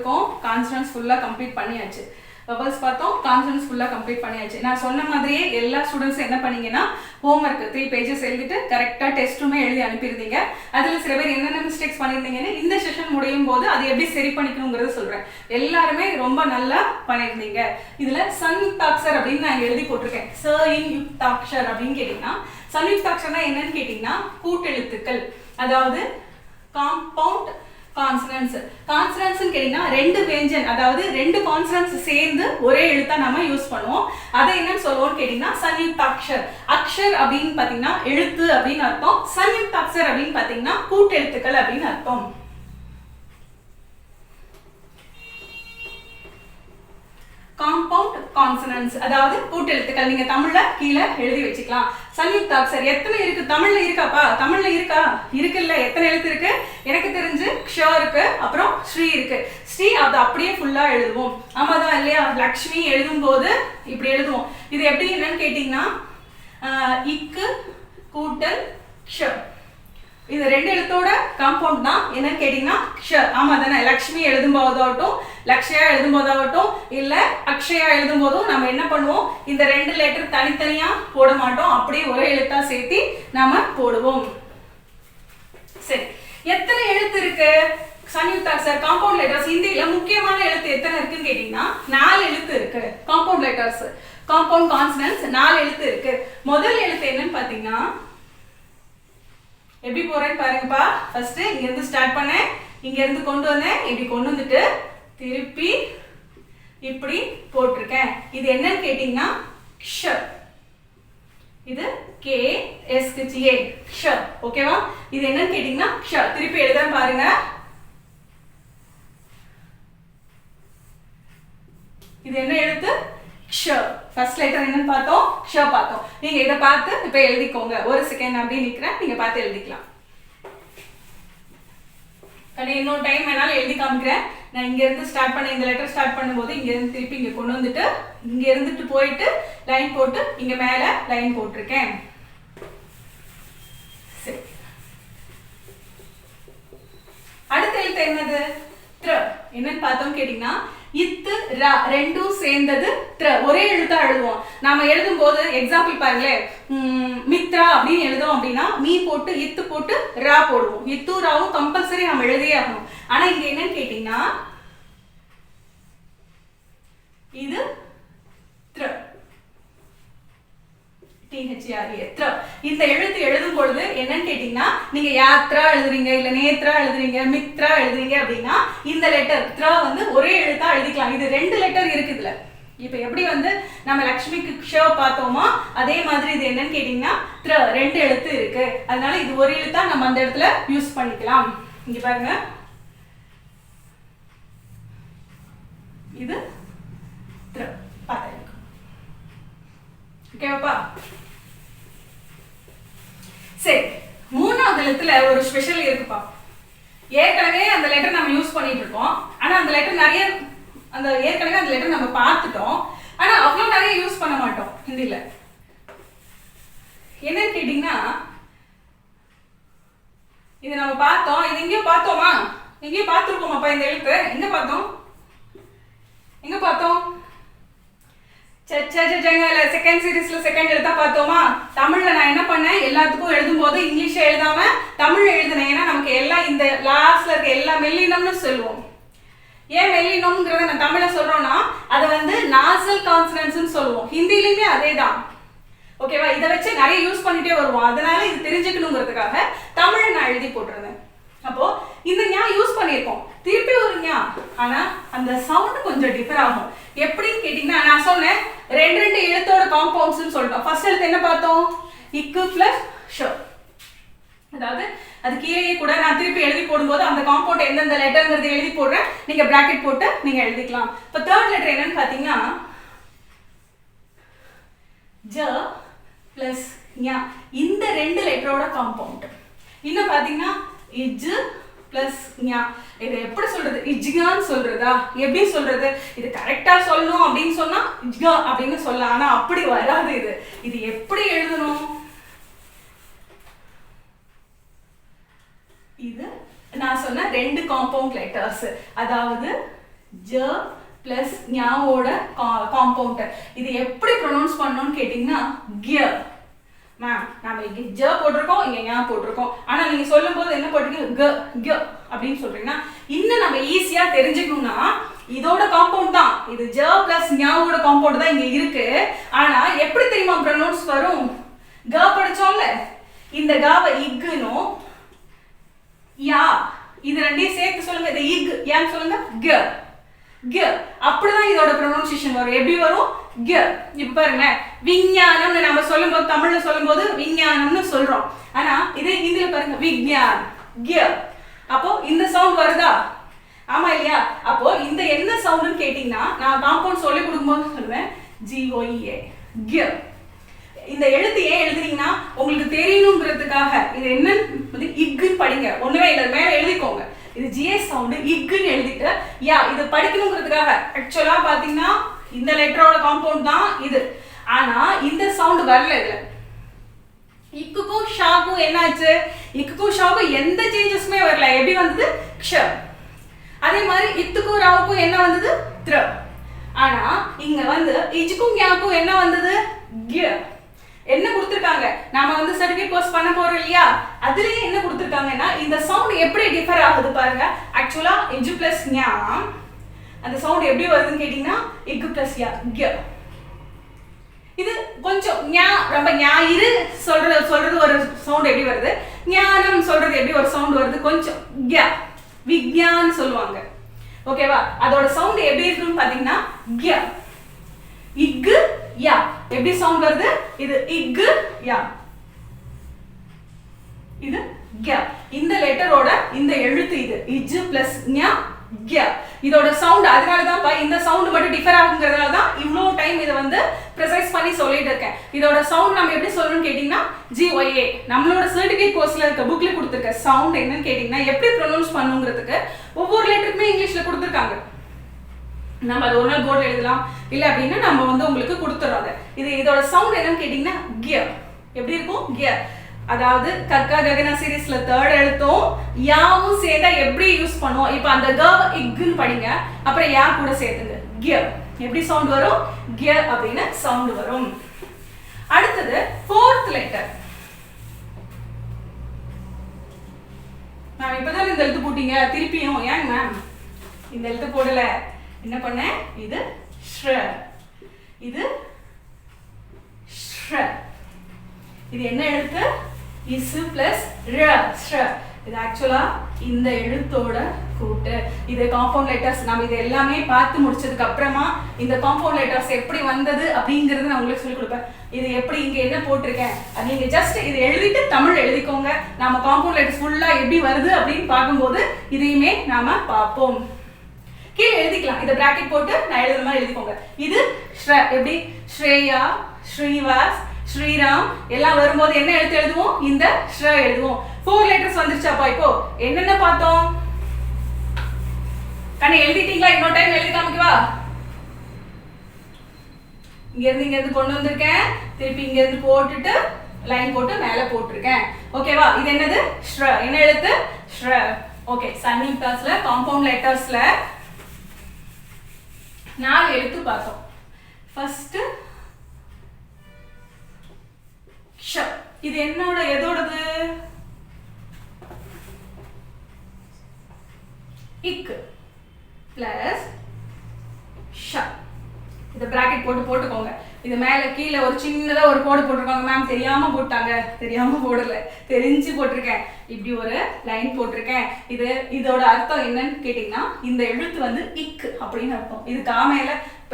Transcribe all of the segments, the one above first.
பார்த்துருக்கோம், கான்சனன்ஸ் ஃபுல்லாக கம்ப்ளீட் பண்ணியாச்சு. வவல்ஸ் பார்த்தோம், கான்சனன்ஸ் ஃபுல்லாக கம்ப்ளீட் பண்ணியாச்சு. நான் சொன்ன மாதிரியே எல்லா ஸ்டூடெண்ட்ஸும் என்ன பண்ணீங்கன்னா ஹோம்ஒர்க் 3 பேஜஸ் எழுதிட்டு கரெக்டாக டெஸ்ட்டுமே எழுதி அனுப்பியிருந்தீங்க. அதில் சில பேர் என்னென்ன மிஸ்டேக்ஸ் பண்ணியிருந்தீங்கன்னு இந்த செஷன் முடியும் போது அது எப்படி சரி பண்ணிக்கணுங்கிறத சொல்கிறேன். எல்லாருமே ரொம்ப நல்லா பண்ணியிருந்தீங்க. இதில் சன்யுக்தாக்ஷர் அப்படின்னு நான் எழுதி போட்டிருக்கேன். சன்யுக்தாக்ஷர் அப்படின்னு கேட்டிங்கன்னா, சன்யுக்தாக்ஷர்னா என்னன்னு கேட்டிங்கன்னா கூட்டெழுத்துக்கள், அதாவது காம்பவுண்ட் கான்சனன்ஸ். கான்சனன்ஸ் கேட்டீங்கன்னா 2 வேஞ்சன், அதாவது 2 கான்சனன்ஸ் சேர்ந்து ஒரே எழுத்தா நம்ம யூஸ் பண்ணுவோம். அதை என்னன்னு சொல்லுவோம்னு கேட்டீங்கன்னா சன்யுக்தாக்ஷர். அக்ஷர் அப்படின்னு பாத்தீங்கன்னா எழுத்து அப்படின்னு அர்த்தம். சன்யுக்தாக்ஷர் அப்படின்னு பாத்தீங்கன்னா கூட்டெழுத்துக்கள் அப்படின்னு அர்த்தம். காம்பவுண்ட் கான்சனன்ஸ் அதாவது கூட்டெழுத்துக்கள். நீங்க தமிழ்ல கீழே எழுதி வச்சுக்கலாம். சன்யுக்தாக்ஷர் எத்தனை இருக்கு? தமிழ்ல இருக்காப்பா? தமிழ்ல இருக்கா? இருக்குல்ல. எத்தனை எழுத்து இருக்கு? எனக்கு தெரிஞ்சு க்ஷ இருக்கு, அப்புறம் ஸ்ரீ இருக்கு. ஸ்ரீ அது அப்படியே ஃபுல்லா எழுதுவோம். ஆமாதான் இல்லையா? லக்ஷ்மி எழுதும் போது இப்படி எழுதுவோம். இது எப்படி என்னன்னு கேட்டீங்கன்னா இக்கு கூட்டல் க்ஷ. இது 2 எழுத்தோட காம்பவுண்ட் தான். என்னன்னு கேட்டீங்கன்னா க்ஷ. ஆமா தானே? லக்ஷ்மி எழுதும் போதாகட்டும், லக்ஷயா எழுதும் போதாகட்டும், இல்ல அக்ஷயா எழுதும் போதும் நம்ம என்ன பண்ணுவோம், இந்த 2 லெட்டர் தனித்தனியா போட மாட்டோம், அப்படியே ஒரே எழுத்தா சேர்த்து நாம போடுவோம். சரி, எத்தனை எழுத்து இருக்கு சன்யுக்தாக்ஷர் காம்பவுண்ட் லெட்டர்ஸ்? ஹிந்தியில முக்கியமான எழுத்து எத்தனை இருக்குன்னு கேட்டீங்கன்னா 4 எழுத்து இருக்கு. காம்பவுண்ட் லெட்டர்ஸ், காம்பவுண்ட் கான்சனன்ஸ் 4 எழுத்து இருக்கு. முதல் எழுத்து என்னன்னு பாத்தீங்கன்னா, எப்படி போறேன்னு பாருங்கப்பா. ஃபர்ஸ்ட் இங்க இருந்து ஸ்டார்ட் பண்ணேன், இங்க இருந்து கொண்டு வந்தேன், இப்படி கொண்டு வந்துட்டு திருப்பி இப்படி போட்டிருக்கேன். இது என்னன்னு கேட்டீங்கன்னா க்ஷ. இது கே எஸ் ஹெச் ஏ க்ஷ. ஓகேவா? இது என்னன்னு கேட்டீங்கன்னா க்ஷ. திருப்பி எழுதுறேன் பாருங்க. இது என்ன எழுத்து? க்ஷ. ஃபர்ஸ்ட் லெட்டர் என்னன்னு பார்த்தோம்? க்ஷ பார்த்தோம். நீங்க இதை பார்த்து இப்ப எழுதிக்கோங்க. ஒரு செகண்ட் அப்படியே நிக்கிறேன், நீங்க பார்த்து எழுதிக்கலாம். இன்னொரு டைம் வேணாலும் எழுதி காமிக்கிறேன். நான் இங்க இருந்து ஸ்டார்ட் பண்ண இந்த லெட்டர் ஸ்டார்ட் பண்ணும்போது இங்க இருந்து திருப்பி இங்க கொண்டு வந்துட்டு இங்க இருந்துட்டு போயிட்டு லைன் போட்டு இங்க மேல லைன் போட்டிருக்கேன். சரி, அடுத்த எழுத்து என்னது? த்ர. என்னன்னு பார்த்தோம் கேட்டீங்கன்னா இத்து ரா ரெண்டும் சேர்ந்தது த்ர. ஒரே எழுத்தா எழுதுவோம். நாம எழுதும் போது எக்ஸாம்பிள் பாருங்களேன், மித்ரா அப்படின்னு எழுதுவோம் அப்படின்னா மீ போட்டு இத்து போட்டு ரா போடுவோம். இத்து ராவும் கம்பல்சரி நம்ம எழுதியே ஆகணும். ஆனா இங்க என்னன்னு கேட்டீங்கன்னா இது த்ர. இந்த எழுத்து எழுதும் பொழுது என்னன்னு கேட்டீங்கன்னா, நீங்க யாத்ரா எழுதுறீங்க, இல்ல நேத்ரா எழுதுறீங்க, மித்ரா எழுதுறீங்க அப்படின்னா இந்த லெட்டர் த்ரா வந்து ஒரே எழுத்தா எழுதிக்கலாம். இது 2 லெட்டர் இருக்குதுல. இப்ப எப்படி வந்து நம்ம லக்ஷ்மிக்கு க்ஷ பார்த்தோமா, அதே மாதிரி இது என்னன்னு கேட்டீங்கன்னா த்ர 2 எழுத்து இருக்கு. அதனால இது ஒரு எழுத்தா நம்ம அந்த இடத்துல யூஸ் பண்ணிக்கலாம். இங்க பாருங்க, இது த்ர. பாருங்க. ஓகேவாப்பா? சரி, மூணாவது எழுத்துல ஒரு ஸ்பெஷல் இருக்குப்பா. ஏற்கனவே அந்த லெட்டர் நம்ம யூஸ் பண்ணிட்டு இருக்கோம். ஆனா அந்த லெட்டர் நிறைய ஏற்கனவே அந்த லெட்டர் நம்ம பார்த்துட்டோம். ஆனா அவ்வளவு நிறைய யூஸ் பண்ண மாட்டோம் ஹிந்தில. என்னன்னு கேட்டீங்கன்னா, இது நம்ம பார்த்தோம், இது எங்கேயோ பார்த்தோமா? எங்கேயோ பார்த்துருக்கோமாப்பா இந்த எழுத்து? எங்க பார்த்தோம்? எங்க பார்த்தோம்? செகண்ட் சீரீஸ்ல செகண்ட் எழுத்தா பார்த்தோமா? தமிழ்ல நான் என்ன பண்ணேன், எல்லாத்துக்கும் எழுதும் போது இங்கிலீஷ்ல எழுதாம தமிழ்ல எழுதினேன். ஏன்னா நமக்கு எல்லாம் இந்த லாஸ்ட்ல இருக்க எல்லா மெல்லினம்னு சொல்லுவோம். ஏன் மெல்லினம்ங்கிறத நான் தமிழ்ல சொல்றோம்னா அதை வந்து நாசல் கான்சனன்ட்ஸ் சொல்லுவோம். ஹிந்திலையுமே அதே தான். ஓகேவா? இதை வச்சு நிறைய யூஸ் பண்ணிட்டே வருவோம். அதனால இது தெரிஞ்சுக்கணுங்கிறதுக்காக தமிழை நான் எழுதி போட்டிருந்தேன். அப்போ இந்த ஞா யூஸ் பண்ணியிருக்கோம், திருப்பி ஒரு ஞா, ஆனா அந்த சவுண்ட் கொஞ்சம் டிஃபர் ஆகும். எப்படின்னு கேட்டீங்கன்னா, நான் சொன்னேன் 2 எழுத்தோட காம்பவுண்ட்ஸ் சொல்லிட்டோம். ஃபர்ஸ்ட் எழுத்து என்ன பார்த்தோம்? இக்கு பிளஸ் ஷ. அதாவது அது கீழே கூட நான் திருப்பி எழுதி போடும்போது அந்த காம்பவுண்ட் எந்தெந்த லெட்டர்ங்கிறது எழுதி போடுறேன். நீங்க பிராக்கெட் போட்டு நீங்க எழுதிக்கலாம். இப்போ தேர்ட் லெட்டர் என்னன்னு பாத்தீங்கன்னா ஜ பிளஸ் ஞா. இந்த 2 லெட்டரோட காம்பவுண்ட். இன்னும் பாத்தீங்கன்னா இஜ் பிளஸ் ஞா. இது எப்படி சொல்றது? இஜ்கான்னு சொல்றதா? எப்படி சொல்றது? இது கரெக்டா சொல்லணும் அப்படின்னு சொன்னா இஜ்கா அப்படின்னு சொல்லலாம். ஆனா அப்படி வராது. இது எப்படி எழுதணும்? இது நான் சொன்ன 2 காம்பவுண்ட் லெட்டர்ஸ், அதாவது ஜ பிளஸ் ஞாவோட காம்பவுண்ட். இது எப்படி ப்ரொனவுன்ஸ் பண்ணணும்னு கேட்டிங்கன்னா கிய. மேம் நம்ம இங்கே ஜ போட்டிருக்கோம், இங்கே ஞா போட்டிருக்கோம். ஆனால் நீங்கள் சொல்லும்போது என்ன போட்டிருக்கீங்க க க அப்படின்னு சொல்கிறீங்கன்னா இன்னும் நம்ம ஈஸியாக தெரிஞ்சுக்கணும்னா இதோட காம்பவுண்ட் தான், இது ஜ பிளஸ் ஞாவோட காம்பவுண்ட் தான் இங்கே இருக்கு. ஆனால் எப்படி தெரியுமா ப்ரொனவுன்ஸ் வரும்? க படிச்சோம்ல, இந்த காவை இக்குனும் யா இது ரெண்டையும் சேர்த்து சொல்லுங்க. இது இக் யான்னு சொல்லுங்க க க. அப்படிதான் இதோட ப்ரொனவுன்சியேஷன் வரும். எப்படி வரும்? க. இப்ப பாருங்க, விஞ்ஞானம்னு நம்ம சொல்லும்போது தமிழ்ல சொல்லும்போது விஞ்ஞானம்னு சொல்றோம். ஆனா இதே ஹிந்தில பாருங்க விஞ்ஞான் க. அப்போ இந்த சவுண்ட் வருதா? ஆமா இல்லையா? அப்போ இந்த என்ன சவுண்ட்னு கேட்டீங்கன்னா நான் காம்பவுண்ட் சொல்லி கொடுக்கும்போது சொல்லுவேன் GOEA க. இந்த எழுத்து ஏன் எழுதுறீங்கன்னா உங்களுக்கு தெரியணுங்கிறதுக்காக. இது என்னன்னு இக்குன்னு படிங்க, ஒண்ணுமே இல்லை, மேல எழுதிக்கோங்க. இது ஜிஎஸ் சவுண்டு இக்குன்னு எழுதிட்டு யா இது படிக்கணுங்கிறதுக்காக. ஆக்சுவலா பாத்தீங்கன்னா இந்த லெட்டரோட காம்பவுண்ட் தான் இது, ஆனா இந்த சவுண்ட் வரல இதுல. இக்குக்கும் ஷாக்கும் என்னாச்சு? இக்குக்கும் ஷாக்கும் எந்த சேஞ்சஸுமே வரல. எப்படி வந்தது? க்ஷ. அதே மாதிரி இத்துக்கும் ராவுக்கும் என்ன வந்தது? த்ர. ஆனா இங்க வந்து இஜுக்கும் ஞாக்கும் என்ன வந்தது? கிய. என்ன கொடுத்துருக்காங்க? நாம வந்து சர்டிஃபிகேட் கோர்ஸ் பண்ண போறோம் இல்லையா, அதுலயே என்ன கொடுத்துருக்காங்கன்னா இந்த சவுண்ட் எப்படி டிஃபர் ஆகுது பாருங்க. ஆக்சுவலா இஜு பிளஸ் ஞா அந்த சவுண்ட் எப்படி வருதுன்னு கேட்டீங்கன்னா இக்கு பிளஸ் யா க. இது கொஞ்சம் ஞா ரொம்ப ஞாயிறு சொல்றது ஒரு சவுண்ட் எப்படி வருது, ஞானம் சொல்றது எப்படி ஒரு சவுண்ட் வருது, கொஞ்சம் க விக்ஞான் சொல்லுவாங்க. ஓகேவா? அதோட சவுண்ட் எப்படி இருக்குன்னு பாத்தீங்கன்னா க இக்கு யா. எப்படி சவுண்ட் வருது? இது இக்கு யா, இது க. இந்த லெட்டரோட இந்த எழுத்து இது இஜ் பிளஸ் ஞா க. இதோட சவுண்ட் அதனாலதான் இந்த சவுண்ட் மட்டும் டிஃபர் ஆகுங்கிறதுனால தான் இவ்வளோ டைம் இதை வந்து ப்ரிசைஸ் பண்ணி சொல்லிட்டு இருக்கேன். இதோட சவுண்ட் நம்ம எப்படி சொல்லணும்னு கேட்டீங்கன்னா GOA. நம்மளோட சர்டிஃபிகேட் கோர்ஸ்ல இருக்க புக்ல கொடுத்துருக்க சவுண்ட் என்னன்னு கேட்டீங்கன்னா எப்படி ப்ரொனவுன்ஸ் பண்ணுங்கிறதுக்கு ஒவ்வொரு லெட்டருக்குமே இங்கிலீஷ்ல கொடுத்துருக்காங்க. நம்ம அது ஒரு நாள் போர்டில் எழுதலாம், இல்லை அப்படின்னா நம்ம வந்து உங்களுக்கு கொடுத்துறோம். இது இதோட சவுண்ட் என்னன்னு கேட்டீங்கன்னா கிய. எப்படி இருக்கும்? கிய. அதாவது கக்கா ககனா சீரீஸ்ல தேர்ட் எழுத்தும் யாவும் சேர்ந்தா எப்படி யூஸ் பண்ணுவோம்? இப்போ அந்த க இக்குன்னு படிங்க, அப்புறம் யா கூட சேர்த்துங்க கிய. எப்படி சவுண்ட் வரும்? கிய அப்படின்னு சவுண்ட் வரும். அடுத்தது ஃபோர்த் லெட்டர். மேம் இப்பதான் இந்த எழுத்து போட்டீங்க திருப்பியும், ஏன் மேம் இந்த எழுத்து போடல? என்ன பண்ண? இது ஷ்ர, இது ஷ்ர. இது என்ன எழுத்து? இசு பிளஸ் ர ஷ்ர. இது ஆக்சுவலா இந்த எழுத்தோட கூட்டு. இது காம்பவுண்ட் லெட்டர்ஸ். நம்ம இது எல்லாமே பார்த்து முடிச்சதுக்கு அப்புறமா இந்த காம்பவுண்ட் லெட்டர்ஸ் எப்படி வந்தது அப்படிங்கிறது நான் உங்களுக்கு சொல்லி கொடுப்பேன். இது எப்படி இங்க என்ன போட்டிருக்கேன் நீங்க ஜஸ்ட் இது எழுதிட்டு தமிழ் எழுதிக்கோங்க. நாம காம்பவுண்ட் லெட்டர்ஸ் ஃபுல்லா எப்படி வருது அப்படின்னு பார்க்கும்போது இதையுமே நாம பார்ப்போம். கீழே எழுதிக்கலாம், இதை பிராக்கெட் போட்டு நான் எழுதுற மாதிரி எழுதிக்கோங்க. இது ஸ்ர. எப்படி? ஸ்ரேயா, ஸ்ரீவாஸ், ஸ்ரீராம் எல்லாம் வரும்போது என்ன எழுத்து எழுதுவோம்? இந்த ஸ்ர எழுதுவோம். 4 லெட்டர்ஸ் வந்துருச்சாப்பா? இப்போ என்னென்ன பார்த்தோம்? கண்ணு எழுதிட்டீங்களா? இன்னொரு டைம் எழுதி காமிக்கவா? இங்க இருந்து கொண்டு வந்திருக்கேன், திருப்பி இங்க இருந்து போட்டுட்டு லைன் போட்டு மேல போட்டிருக்கேன். ஓகேவா? இது என்னது? ஸ்ர. என்ன எழுத்து? ஸ்ர. ஓகே, சன்யுக்தாஸ்ல காம்பவுண்ட் லெட்டர்ஸ்ல 4 எழுத்து பார்த்தோம். ஃபர்ஸ்ட் ஷ. இது என்னோட எதோடது? இக் பிளஸ் ஷ. இத பிராக்கெட் போட்டுக்கோங்க. இது மேல கீழே ஒரு சின்னதா ஒரு கோடு போட்டிருக்காங்க. மேம் தெரியாம போட்டாங்க. தெரியாம போடல, தெரிஞ்சு போட்டிருக்கேன். இப்படி ஒரு லைன் போட்டிருக்கேன். இதோட அர்த்தம் என்னன்னு கேட்டீங்கன்னா இந்த எழுத்து வந்து இக் அப்படின்னு அர்த்தம். இது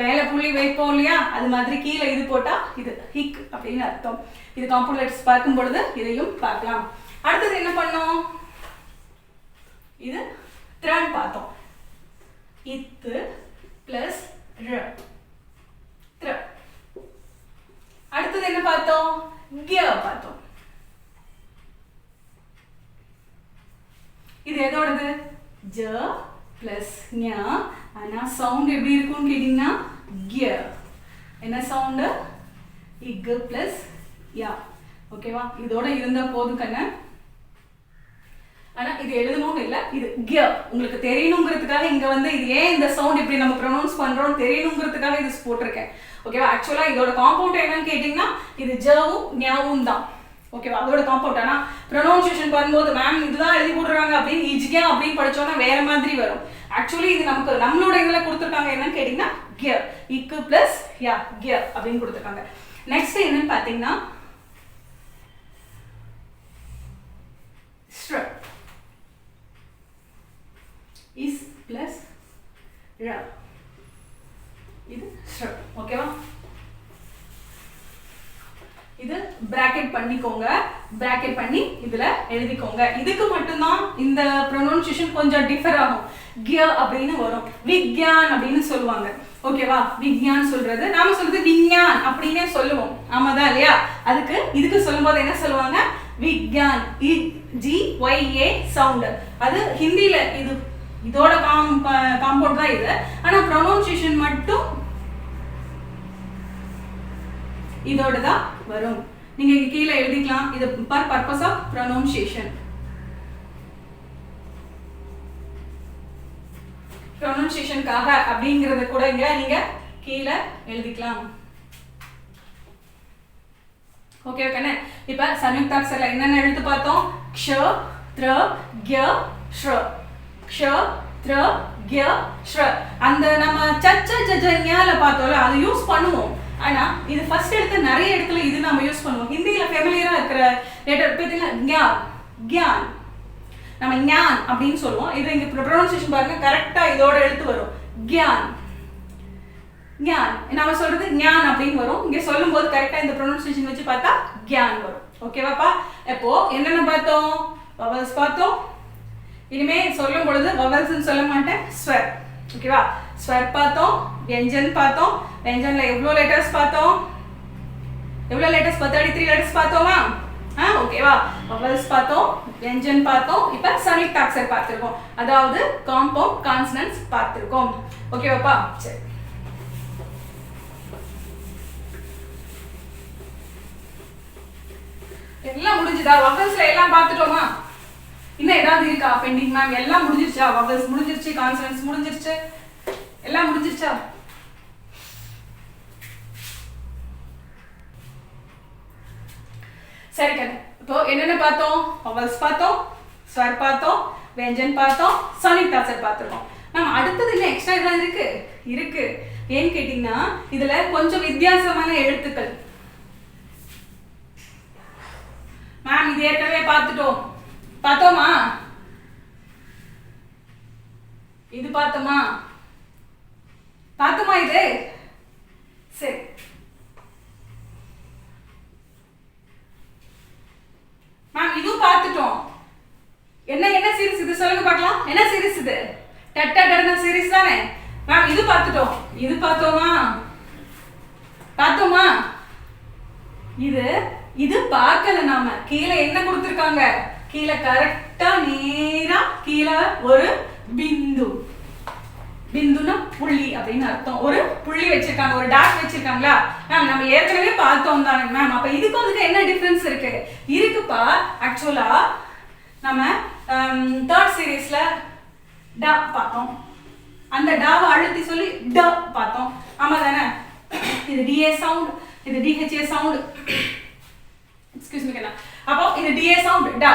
மேல புள்ளி வைப்போம் இல்லையா, அது மாதிரி கீழே இது போட்டா இது இக் அப்படின்னு அர்த்தம். இது காம்பவுண்ட் லெட்டர்ஸ் பார்க்கும் பொழுது இதையும் பார்க்கலாம். அடுத்தது என்ன பண்ணோம்? இது த்ரான் பார்த்தோம். இத்து பிளஸ் ர. அடுத்தது என்ன பார்த்தோம்? கிய பார்த்தோம். இது எதோடது? ஜ பிளஸ் ஞ. ஆனா சவுண்ட் எப்படி இருக்கும்னு கேட்டீங்கன்னா கிய. என்ன சவுண்டு? இக் பிளஸ் யா. ஓகேவா? இதோட இருந்தா போதும் கண்ணு. ஆனா இது எழுதணும்னு இல்லை, இது கிய உங்களுக்கு தெரியணுங்கிறதுக்காக இங்க வந்து இது ஏன் இந்த சவுண்ட் இப்படி நம்ம ப்ரொனவுன்ஸ் பண்றோம் தெரியணுங்கிறதுக்காக இது போட்டிருக்கேன். ஓகேவா? ஆக்சுவலா இதோட காம்பவுண்ட் என்னன்னு கேட்டீங்கன்னா இது ஜவும் ஞாவும் தான். ஓகேவா? அதோட காம்பவுண்ட். ஆனா ப்ரொனவுன்சியேஷன் பண்ணும்போது மேம் இதுதான் எழுதி போடுறாங்க அப்படின்னு இஜ்கியா அப்படின்னு படிச்சோன்னா வேற மாதிரி வரும். ஆக்சுவலி இது நமக்கு நம்மளோட இதுல கொடுத்துருக்காங்க என்னன்னு கேட்டீங்கன்னா கிய, இக்கு பிளஸ் யா கிய அப்படின்னு கொடுத்துருக்காங்க. நெக்ஸ்ட் என்னன்னு பாத்தீங்கன்னா ஸ்ட்ர, இஸ் பிளஸ் ர, இது ஸ்ட்ர. ஓகேவா? இது பிராக்கெட் பண்ணிக்கோங்க, பிராக்கெட் பண்ணி இதுல எழுதிக்கோங்க. இதுக்கு மட்டும்தான் இந்த ப்ரொனவுன்சியேஷன் கொஞ்சம் டிஃபர் ஆகும். கிய அப்படின்னு வரும், விக்யான் அப்படின்னு சொல்லுவாங்க. ஓகேவா? விக்யான் சொல்றது நாம சொல்றது விஞ்ஞான் அப்படின்னே சொல்லுவோம். ஆமாதான் இல்லையா? அதுக்கு இதுக்கு சொல்லும்போது என்ன சொல்லுவாங்க? விக்யான், GYA சவுண்ட். அது ஹிந்தியில இது இதோட காம்பவுண்ட் தான் இது. ஆனா ப்ரொனவுன்சியேஷன் மட்டும் இதோட தான் வரும். நீங்க இங்க கீழே எழுதிக்கலாம், இது ஃபார் பர்பஸ் ஆஃப் ப்ரொனவுன்சியேஷன். ப்ரொனவுன்சியேஷனுக்காக அப்படிங்கறத கூட இங்க நீங்க கீழே எழுதிக்கலாம். ஓகே ஓகேண்ணே. இப்ப சம்யுக்தாக்ஷரல என்னென்ன எழுத்து பார்த்தோம்? க்ஷ, த்ர, க்ய, ஷ்ர. க்ஷ, த்ர, க்ய, ஷ்ர. அந்த நம்ம சச்ச ஜஜஞால பார்த்தோம்ல, அது யூஸ் பண்ணுவோம். ஆனா இது ஃபர்ஸ்ட் எடுத்து நிறைய இடத்துல இது நம்ம யூஸ் பண்ணுவோம். ஹிந்தியில ஃபெமிலியரா இருக்கிற லெட்டர் பார்த்தீங்கன்னா ஞான், கியான், நம்ம ஞான் அப்படின்னு சொல்லுவோம். இது இங்க ப்ரொனவுன்சியேஷன் பாருங்க, கரெக்டா இதோட எழுத்து வரும், கியான், ஞான். நாம சொல்றது ஞான் அப்படின்னு வரும். இங்க சொல்லும் போது கரெக்டா இந்த ப்ரொனவுன்சியேஷன் வச்சு பார்த்தா கியான் வரும். ஓகேவாப்பா? இப்போ என்னென்ன பார்த்தோம்? வவல்ஸ் பார்த்தோம். இனிமே சொல்லும் பொழுது வவல்ஸ்ன்னு சொல்ல மாட்டேன், ஸ்வர். ஓகேவா? ஸ்வர் பார்த்தோம், வியஞ்சன் பார்த்தோம். வியஞ்சன்ல எவ்வளோ லெட்டர்ஸ் பார்த்தோம்? எவ்வளோ லெட்டர்ஸ்? 33 லெட்டர்ஸ் பார்த்தோமா? ஓகேவா? வவல்ஸ் பார்த்தோம், வியஞ்சன் பார்த்தோம். இப்போ சம்யுக்தாக்ஷர் பார்த்திருக்கோம், அதாவது காம்பவுண்ட் கான்சனன்ட்ஸ் பார்த்திருக்கோம். ஓகேவாப்பா? சரி, எல்லாம் முடிஞ்சுதா? வவல்ஸ்ல எல்லாம் பார்த்துட்டோமா? இன்னும் ஏதாவது இருக்கா பெண்டிங் மேம்? எல்லாம் முடிஞ்சிருச்சா? வவல்ஸ் முடிஞ்சிருச்சு, கான்சனன்ட்ஸ் முடிஞ்சிருச்சு, எல்லாம் முடிஞ்சிருச்சா? சரி கண்ணு. இப்போ என்னென்ன பார்த்தோம்? வவல்ஸ் பார்த்தோம், ஸ்வர் பார்த்தோம், வியஞ்சன் பார்த்தோம், சம்யுக்தாக்ஷர் பார்த்திருக்கோம். மேம் அடுத்தது என்ன எக்ஸ்ட்ரா ஏதாவது இருக்கு? ஏன்னு கேட்டீங்கன்னா இதுல கொஞ்சம் வித்தியாசமான எழுத்துக்கள். மேம் இது ஏற்கனவே பார்த்தோமா? இது பார்த்தோமா இது? சரி, மேம் இதுவும் பார்த்துட்டோம். என்ன சீரிஸ் இது சொல்லுங்க பார்க்கலாம். என்ன சீரிஸ் இது? டட்டடன சீரிஸ் தானே மேம்? இது பார்த்துட்டோம். இது பார்த்தோமா? இது பார்க்கல. நாம கீழே என்ன கொடுத்திருக்காங்க? கீழே கரெக்டா நேரா கீழே ஒரு பிந்து. பிந்துனா புள்ளி அப்படின்னு அர்த்தம். ஒரு புள்ளி வச்சிருக்காங்க, ஒரு டாட் வச்சிருக்காங்களா மேம்? நம்ம ஏற்கனவே பார்த்தோம் தானே மேம். அப்ப இதுக்கும் அதுக்கு என்ன டிஃபரன்ஸ் இருக்குப்பா? ஆக்சுவலா நம்ம தேர்ட் சீரீஸ்ல ட பார்த்தோம். அந்த டாவை அழுத்தி சொல்லி ட பார்த்தோம். ஆமா தானே? இது டிஏ சவுண்ட், இது டிஹெச்ஏ சவுண்ட். எக்ஸ்கியூஸ் மீ கண்ணா. அப்போ இது டிஏ சவுண்ட், ட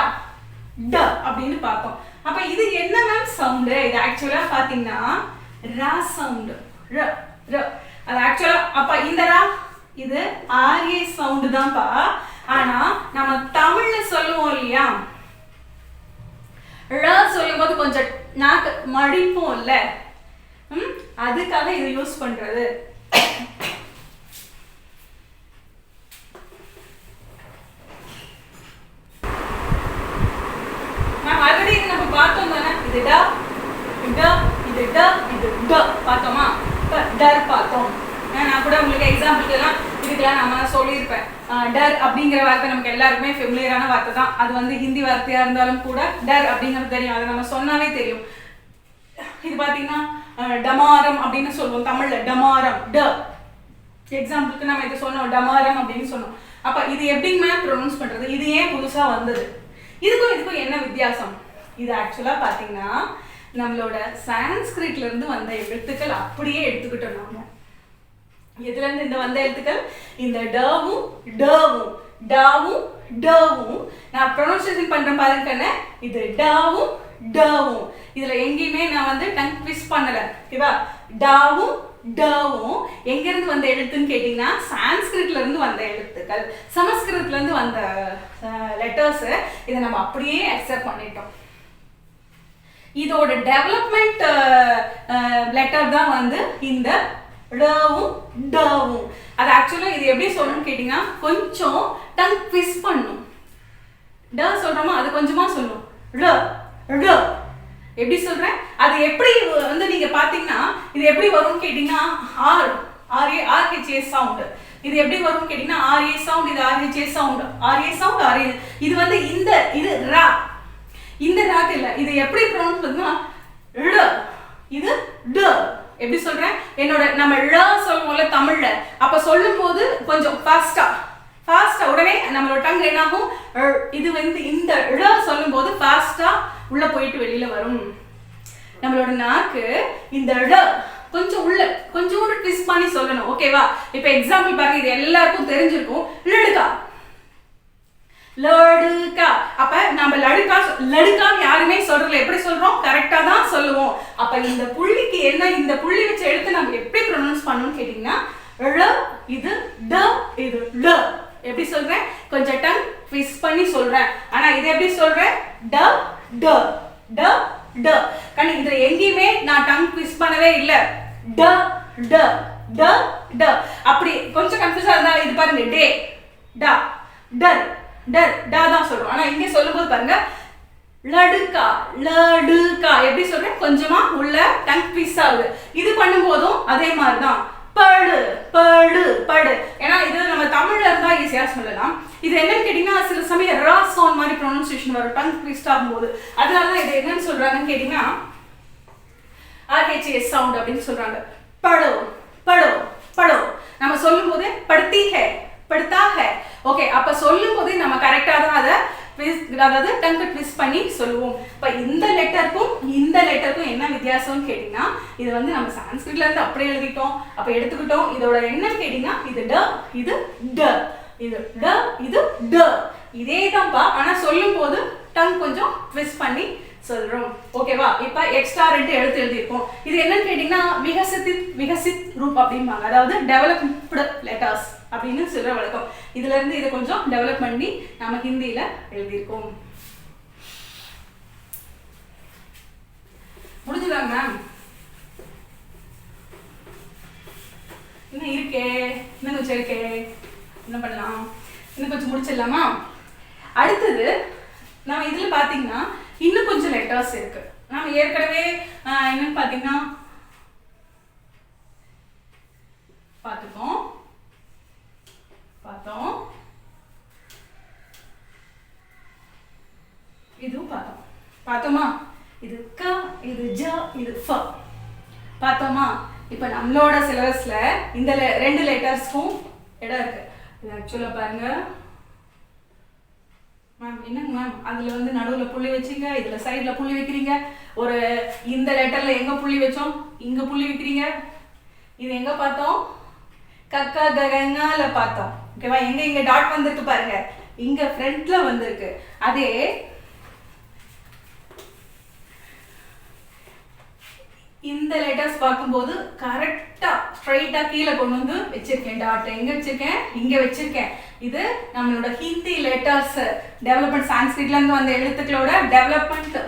ட அப்படின்னு பார்த்தோம். அப்ப இது என்ன மேம் சவுண்ட்? இது ஆக்சுவலா பாத்தீங்கன்னா ரா சவுண்ட், ர ர. அது ஆக்சுவலா அப்ப இந்த ரா இது ஆர்ஏ சவுண்ட் தான்ப்பா. ஆனா நம்ம தமிழ்ல சொல்லுவோம் இல்லையா, ர சொல்லும்போது கொஞ்சம் நாக்கு மடிப்போம் இல்ல, அதுக்காக இது யூஸ் பண்றது. பார்த்தோம் தானே? இது ட, இது ட, இது ட பார்த்தோமா? இப்போ டர் பார்த்தோம். நான் கூட உங்களுக்கு எக்ஸாம்பிளுக்கெல்லாம் இதுக்கெல்லாம் நான் சொல்லியிருப்பேன். டர் அப்படிங்கிற வார்த்தை நமக்கு எல்லாருக்குமே ஃபெமிலியரான வார்த்தை தான். அது வந்து ஹிந்தி வார்த்தையா இருந்தாலும் கூட டர் அப்படிங்கிறது தெரியும், அதை நம்ம சொன்னாலே தெரியும். இது பார்த்தீங்கன்னா டமாரம் அப்படின்னு சொல்லுவோம் தமிழ்ல, டமாரம் ட. எக்ஸாம்பிளுக்கு நம்ம இதை சொன்னோம், டமாரம் அப்படின்னு சொன்னோம். அப்ப இது எப்படிங்க ப்ரொனவுன்ஸ் பண்றது? இது ஏன் புதுசா வந்தது? இதுக்கும் என்ன வித்தியாசம் இது ஆக்சுவலா பாத்தீங்கன்னா நம்மளோட சான்ஸ்கிரிட்ல இருந்து வந்த எழுத்துக்கள் அப்படியே எடுத்துக்கிட்டோம் நாம. எதுல இருந்து இந்த வந்த எழுத்துக்கள்? இந்த டவும் டவும் டாவும் டவும். நான் ப்ரொனன்சியேஷன் பண்றேன் பாருங்க. இது டாவும் டவும். இதுல எங்கேயுமே நான் வந்து டங் ட்விஸ்ட் பண்ணல. ஓகேவா? டாவும் டவும் எங்க இருந்து வந்த எழுத்துன்னு கேட்டீங்கன்னா சான்ஸ்கிரிட்ல இருந்து வந்த எழுத்துக்கள், சமஸ்கிருதத்துல இருந்து வந்த லெட்டர்ஸ். இதை நம்ம அப்படியே அக்செப்ட் பண்ணிட்டோம். இதோட டெவலப்மெண்ட் லெட்டர் தான் வந்து இந்த டவும் டவும். அது ஆக்சுவலா இது எப்படி சொல்லணும்னு கேட்டீங்கன்னா கொஞ்சம் டங் ட்விஸ்ட் பண்ணும். ட சொல்றோமா அது கொஞ்சமா சொல்லணும். ழ ழ எப்படி சொல்றேன்? அது எப்படி வந்து நீங்க பாத்தீங்கன்னா இது எப்படி வரும்னு கேட்டீங்கன்னா ஆர் ஆர்ஏ ஆர்ஹெச்ஏ சவுண்ட். இது எப்படி வரும்னு கேட்டீங்கன்னா ஆர்ஏ சவுண்ட், இது ஆர்ஹெச்ஏ சவுண்ட், ஆர்ஏ சவுண்ட் ஆர்ஏ. இது வந்து இந்த இது ரா, இந்த ராக் இல்ல. இது எப்படி ப்ரொனவுன்ஸ் பண்ணுனா ழ, இது ட. எப்படி சொல்றேன்? என்னோட நம்ம ழ சொல்லுவோம்ல தமிழ்ல, அப்ப சொல்லும்போது கொஞ்சம் ஃபாஸ்டா உடனே நம்மளோட டங் என்ன ஆகும்? இது வந்து இந்த ழ சொல்லும்போது ஃபாஸ்டா உள்ள போயிட்டு வெளியில வரும். நம்மளோட நாக்கு இந்த ழ கொஞ்சம் உள்ள கொஞ்சோண்டு ட்விஸ்ட் பண்ணி சொல்லணும். ஓகேவா? இப்ப எக்ஸாம்பிள் பாருங்க, இது எல்லாருக்கும் தெரிஞ்சிருக்கும். லடுக்கா லடுக்கா. அப்ப நம்ம லடுக்கான்னு யாருமே சொல்றதுல எப்படி சொல்றோம்? கரெக்டா தான் சொல்லுவோம். அப்ப இந்த புள்ளிக்கு என்ன, இந்த புள்ளி வச்ச எடுத்து நம்ம எப்படி ப்ரொனவுன்ஸ் பண்ணணும்னு கேட்டீங்கன்னா ழ, இது ட, இது ல. எப்படி சொல்றேன்? கொஞ்சம் டங் ட்விஸ்ட் பண்ணி சொல்றேன். ஆனா இது எப்படி சொல்றேன்? ட ட ட ட. கண்ணு இதுல எங்கேயுமே நான் டங் ட்விஸ்ட் பண்ணவே இல்ல. ட ட ட ட. அப்படி கொஞ்சம் கன்ஃபியூஸா இருந்தா இது பாருங்க, டே டா டர் டர் டா தான் சொல்றோம். ஆனா இங்க சொல்லும்போது பாருங்க லடுக்கா லடுக்கா. எப்படி சொல்றேன்? கொஞ்சமா உள்ள டங் ட்விஸ்ட் ஆகுது. இது பண்ணும்போதும் அதே மாதிரி தான். படு படு படு. ஏன்னா இது நம்ம தமிழ்ல இருந்தா ஈஸியா சொல்லலாம். இது என்னன்னு கேட்டீங்கன்னா சில சமயம் ரா சவுண்ட் மாதிரி ப்ரொனன்சியேஷன் வரும் டங் ட்விஸ்ட் ஆகும்போது. அதனால இது என்னன்னு சொல்றாங்கன்னு கேட்டீங்கன்னா ஆர்ஹெச்ஏ சவுண்ட் அப்படின்னு சொல்றாங்க. படோ படோ படோ. நம்ம சொல்லும் போது படுத்தி ஹே படுத்தா ஹே. ஓகே, அப்ப சொல்லும் போது நம்ம கரெக்டா தான் அதை அதாவது டங் ட்விஸ்ட் பண்ணி சொல்லுவோம். இப்ப இந்த லெட்டருக்கும் இந்த லெட்டருக்கும் என்ன வித்தியாசம்னு கேட்டீங்கன்னா இது வந்து நம்ம சான்ஸ்கிரிட்ல இருந்து அப்படியே எழுதிட்டோம், அப்ப எடுத்துக்கிட்டோம். இதோட என்னன்னு கேட்டீங்கன்னா இது ட, இது ட, இது ட, இது ட. இதே தான்ப்பா. ஆனா சொல்லும் போது டங் கொஞ்சம் ட்விஸ்ட் பண்ணி சொல்றோம். ஓகேவா? இப்ப எக்ஸ்ட்ரா 2 எழுத்து எழுதியிருக்கோம். இது என்னன்னு கேட்டீங்கன்னா விகசித் ரூப் அப்படிம்பாங்க. அதாவது டெவலப்டு லெட்டர்ஸ் அப்படின்னு சொல்ற வழக்கம். இதுல இருந்து இதை கொஞ்சம் டெவலப் பண்ணி நம்ம ஹிந்தியில எழுதியிருக்கோம். முடிஞ்சுதாங்க மேம்? இன்னும் இருக்கே, இன்னும் கொஞ்சம் இருக்கே. என்ன பண்ணலாம்? இன்னும் கொஞ்சம் முடிச்சிடலாமா? அடுத்தது நம்ம இதுல பாத்தீங்கன்னா இன்னும் கொஞ்சம் லெட்டர்ஸ் இருக்கு. நாம ஏற்கனவே என்னன்னு பாத்தீங்கன்னா பார்த்தோம். இதுவும் பார்த்தோமா? இது க, இது ஜ, இது ஃப. பார்த்தோமா? இப்ப நம்மளோட சிலபஸ்ல இந்த 2 லெட்டர்ஸ்க்கும் இடம் இருக்கு. இது ஆக்சுவலா பாருங்க மேம், என்னங்க மேம் அதுல வந்து நடுவுல புள்ளி வச்சீங்க, இதுல சைடுல புள்ளி வைக்கிறீங்க. ஒரு இந்த லெட்டர்ல எங்க புள்ளி வச்சோம், இங்க புள்ளி வைக்கிறீங்க. இது எங்க பார்த்தோம்? கக்கா ககங்கால பார்த்தோம். ஓகேவா? எங்க டாட் வந்திருக்கு பாருங்க, இங்க ஃப்ரண்ட்ல வந்திருக்கு. அதே இந்த லெட்டர்ஸ் பார்க்கும்போது கரெக்டா ஸ்ட்ரைட்டா கீழே கொண்டு வந்து வச்சிருக்கேன். டாட் எங்க வச்சிருக்கேன்? இங்க வச்சிருக்கேன். இது நம்மளோட ஹிந்தி லெட்டர்ஸ் டெவலப்மெண்ட், சான்ஸ்கிரிட்ல இருந்து வந்த எழுத்துக்களோட டெவலப்மெண்ட்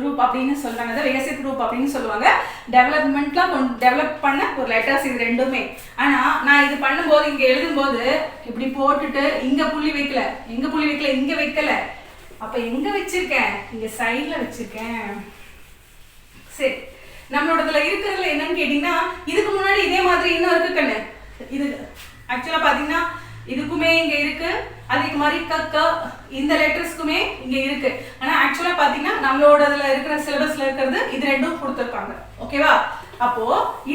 ரூப் அப்படின்னு சொல்றாங்க. அதை விகசித் ரூப் அப்படின்னு சொல்லுவாங்க. டெவலப்மெண்ட்ல டெவலப் பண்ண ஒரு லெட்டர்ஸ் இது ரெண்டுமே. ஆனா நான் இது பண்ணும்போது இங்க எழுதும்போது இப்படி போட்டுட்டு இங்க புள்ளி வைக்கல, இங்க வைக்கல. அப்ப எங்க வச்சிருக்கேன்? இங்க சைட்ல வச்சிருக்கேன். சரி, நம்மளோடதுல இருக்கிறதுல என்னன்னு கேட்டீங்கன்னா இதுக்கு முன்னாடி இதே மாதிரி இன்னும் இருக்கு கண்ணு. இது ஆக்சுவலா பாத்தீங்கன்னா இதுக்குமே இங்க இருக்கு, அதுக்கு மாதிரி க இந்த லெட்டர்ஸ்க்குமே இங்க இருக்கு. ஆனா ஆக்சுவலா பாத்தீங்கன்னா நம்மளோடதுல இருக்கிற சிலபஸ்ல இருக்கிறது இது ரெண்டும் கொடுத்துருக்காங்க. ஓகேவா? அப்போ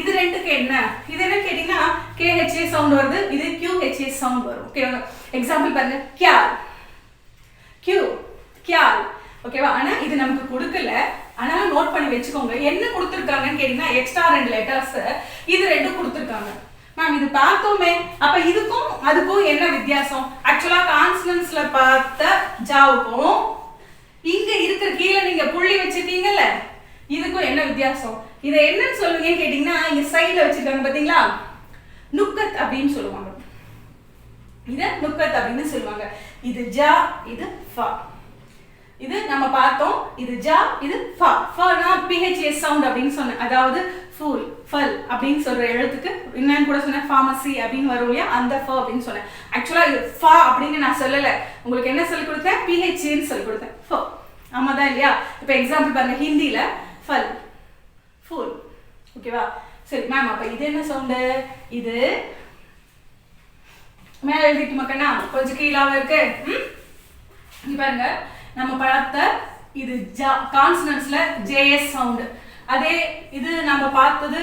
இது ரெண்டுக்கு என்ன, இது என்ன கேட்டீங்கன்னா KHA சவுண்ட் வருது, இது QHA சவுண்ட் வரும். ஓகேவா? எக்ஸாம்பிள் பாருங்க, கியால், கியூ கியால். ஓகேவா? ஆனா இது நமக்கு கொடுக்கல, ஆனாலும் நோட் பண்ணி வச்சுக்கோங்க. என்ன கொடுத்துருக்காங்கன்னு கேட்டீங்கன்னா எக்ஸ்ட்ரா 2 லெட்டர்ஸ், இது 2 கொடுத்துருக்காங்க. மேம் இது பார்த்தோமே, அப்ப இதுக்கும் அதுக்கும் என்ன வித்தியாசம்? ஆக்சுவலா கான்சனன்ஸ்ல பார்த்த ஜாவுக்கும் இங்க இருக்கிற கீழே நீங்க புள்ளி வச்சிருக்கீங்கல்ல, இதுக்கும் என்ன வித்தியாசம்? இதை என்னன்னு சொல்லுவீங்கன்னு கேட்டீங்கன்னா இங்க சைடுல வச்சிருக்காங்க பாத்தீங்களா, நுக்கத் அப்படின்னு சொல்லுவாங்க. இத நுக்கத் அப்படின்னு சொல்லுவாங்க. இது ஜா, இது ஃபா. இது நம்ம பார்த்தோம், இது ஜா, இது ஃபா. ஃபனா PHS சவுண்ட் அப்படின்னு சொன்னேன், அதாவது ஃபுல் ஃபல் அப்படின்னு சொல்ற எழுத்துக்கு என்னன்னு கூட சொன்னேன், ஃபார்மசி அப்படின்னு வரும் இல்லையா, அந்த ஃப அப்படின்னு சொன்னேன். ஆக்சுவலா இது ஃபா அப்படின்னு நான் சொல்லல, உங்களுக்கு என்ன சொல்லி கொடுத்தேன், PHன்னு சொல்லி கொடுத்தேன், ஃப. ஆமாதான் இல்லையா? இப்போ எக்ஸாம்பிள் பாருங்க, ஹிந்தியில ஃபல், ஃபுல். ஓகேவா? சரி மேம், அப்ப இது என்ன சவுண்டு? இது மேல எழுதிட்டு மக்கனா, கொஞ்சம் கீழாக இருக்கு. இங்க பாருங்க, நம்ம பார்த்த இது கான்சனன்ட்ஸ்ல JS சவுண்ட். அதே இது நம்ம பார்த்தது,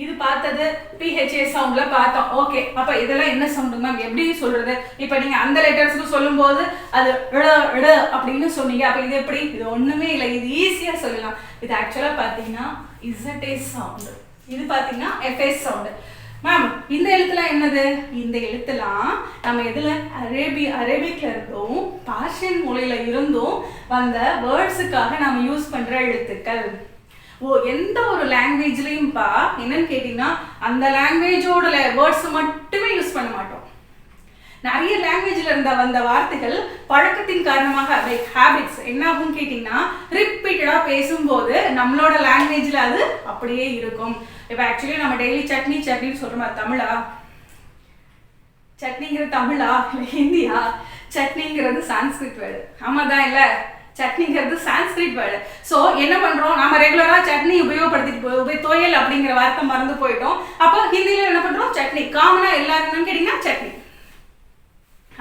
இது பார்த்தது PHS சவுண்ட்ல பார்த்தோம். ஓகே, அப்ப இதெல்லாம் என்ன சவுண்ட் மேம், எப்படி சொல்றது? இப்ப நீங்க அந்த லெட்டர்ஸ்க்கு சொல்லும்போது அது ழ அப்படின்னு சொன்னீங்க, அப்ப இது எப்படி? இது ஒண்ணுமே இல்லை, இது ஈஸியா சொல்லலாம். இது ஆக்சுவலா பாத்தீங்கன்னா ZS சவுண்ட், இது பாத்தீங்கன்னா FS சவுண்ட். மேம் இந்த எழுத்துலாம் என்னது? இந்த எழுத்துலாம் நம்ம எதுல, அரேபிக்ல இருந்தும் பார்ஷியன் மொழியில இருந்தும் வந்த வேர்ட்ஸுக்காக நம்ம யூஸ் பண்ற எழுத்துக்கள். எந்த ஒரு லாங்குவேஜ்லயும் பா என்னன்னு கேட்டீங்கன்னா அந்த லாங்குவேஜோட வேர்ட்ஸ் மட்டுமே யூஸ் பண்ண மாட்டோம். நிறைய லாங்குவேஜ்ல இருந்த வந்த வார்த்தைகள் பழக்கத்தின் காரணமாக, லைக் ஹேபிட்ஸ், என்ன ஆகும் கேட்டீங்கன்னா ரிப்பீட்டடா பேசும்போது நம்மளோட லாங்குவேஜ்ல அது அப்படியே இருக்கும். இப்போ ஆக்சுவலி நம்ம டெய்லி சட்னி சட்னின்னு சொல்றோமா, தமிழா? சட்னிங்கிறது தமிழா இல்லை ஹிந்தியா? சட்னிங்கிறது சான்ஸ்கிரிட் வேர்டு. ஆமாதான் இல்ல, சட்னிங்கிறது சான்ஸ்கிரிட் வேர்டு. ஸோ என்ன பண்றோம், நம்ம ரெகுலரா சட்னி உபயோகப்படுத்திட்டு துவையல் அப்படிங்கிற வார்த்தை மறந்து போயிட்டோம். அப்போ ஹிந்தியில என்ன பண்றோம், சட்னி. காமனா எல்லாருன்னு கேட்டீங்கன்னா சட்னி.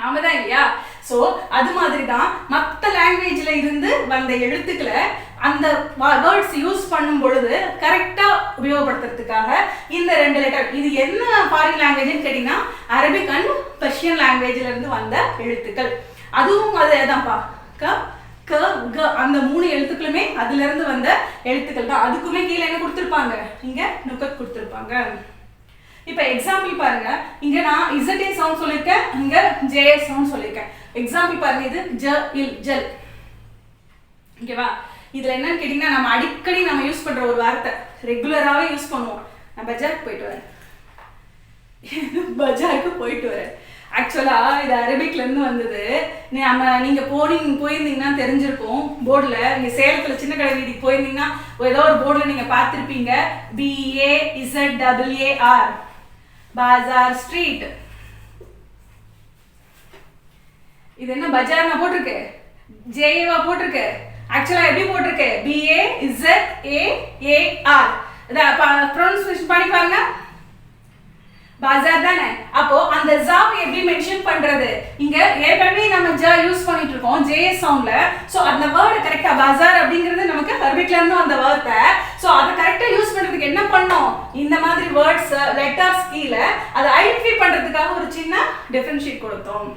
ஆமாதான் இல்லையா? ஸோ அது மாதிரி தான் மற்ற லாங்குவேஜ்ல இருந்து வந்த எழுத்துக்களை அந்த வேர்ட்ஸ் யூஸ் பண்ணும் பொழுது கரெக்டா உபயோகப்படுத்துறதுக்காக இந்த 2 லெட்டர். இது என்ன ஃபாரின் லாங்குவேஜ்னு கேட்டீங்கன்னா அரபிக் அண்ட் பெர்ஷியன் லாங்குவேஜ்ல இருந்து வந்த எழுத்துக்கள். அதுவும் அதேதான்ப்பா, க க க அந்த 3 எழுத்துக்களுமே அதுல இருந்து வந்த எழுத்துக்கள் தான். அதுக்குமே கீழே என்ன கொடுத்துருப்பாங்க, இங்க நுக்கத் கொடுத்துருப்பாங்க. இப்ப எக்ஸாம்பிள் பாருங்க, இங்க நான் ZA சவுண்ட் சொல்லியிருக்கேன், இங்க JS சவுண்ட் சொல்லியிருக்கேன். எக்ஸாம்பிள் பாருங்க, இது ஜ இல் ஜல். ஓகேவா? இதுல என்னன்னு கேட்டீங்கன்னா நம்ம அடிக்கடி நம்ம யூஸ் பண்ற ஒரு வார்த்தை, ரெகுலராகவே யூஸ் பண்ணுவோம். நான் பஜாருக்கு போயிட்டு வரேன், பஜாருக்கு போயிட்டு வரேன். ஆக்சுவலா இது அரபிக்ல இருந்து வந்தது. நீங்க போயிருந்தீங்கன்னா தெரிஞ்சிருக்கும், போர்டுல நீங்க சேலத்துல சின்ன கடை வீதிக்கு போயிருந்தீங்கன்னா ஏதோ ஒரு போர்டுல நீங்க பார்த்திருப்பீங்க, BAZAAR, பாசார் ஸ்ட்ரீட். இது என்ன பஜார்னா போட்டிருக்கு, ஜேஏவா போட்டிருக்கு? ஆக்சுவலா எப்படி போட்டிருக்கு, BAZAAR. இத ப்ரொனன்சியேஷன் பண்ணி பாருங்க, பாசார் தானே. அப்போ அந்த ஜாவை எப்படி மென்ஷன் பண்றது? இங்க ஏற்கனவே நம்ம ஜ யூஸ் பண்ணிட்டு இருக்கோம் JS சவுண்ட்ல. சோ அந்த வேர்ட் கரெக்ட்டா, பாசார் அப்படிங்கிறது நமக்கு அரபிக்ல இருந்து அந்த வார்த்தை. சோ அத கரெக்ட்டா யூஸ் பண்றதுக்கு என்ன பண்ணோம், இந்த மாதிரி வேர்ட்ஸ் லெட்டர்ஸ் கீழே அதை ஐடென்டிஃபை பண்றதுக்காக ஒரு சின்ன டிஃபரன்ஷியேட் கொடுத்தோம்.